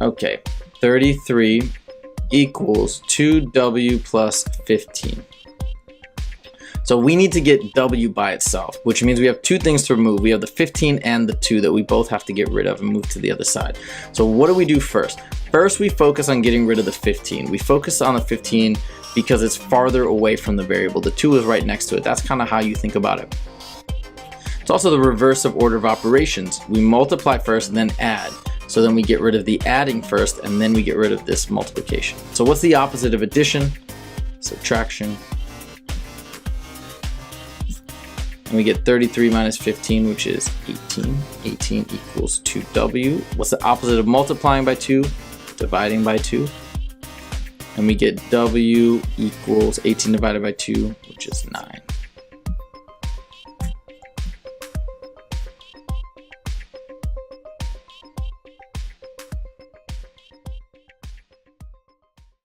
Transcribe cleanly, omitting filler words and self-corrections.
Okay, 33 equals 2w plus 15. So we need to get w by itself, which means we have two things to remove. We have the 15 and the 2 that we both have to get rid of and move to the other side. So what do we do first? First, we focus on getting rid of the 15. We focus on the 15 because it's farther away from the variable. The 2 is right next to it. That's kind of how you think about it. It's also the reverse of order of operations. We multiply first and then add. So then we get rid of the adding first and then we get rid of this multiplication. So what's the opposite of addition? Subtraction. And we get 33 minus 15, which is 18. 18 equals 2w. What's the opposite of multiplying by 2? Dividing by 2. And we get w equals 18 divided by 2, which is 9.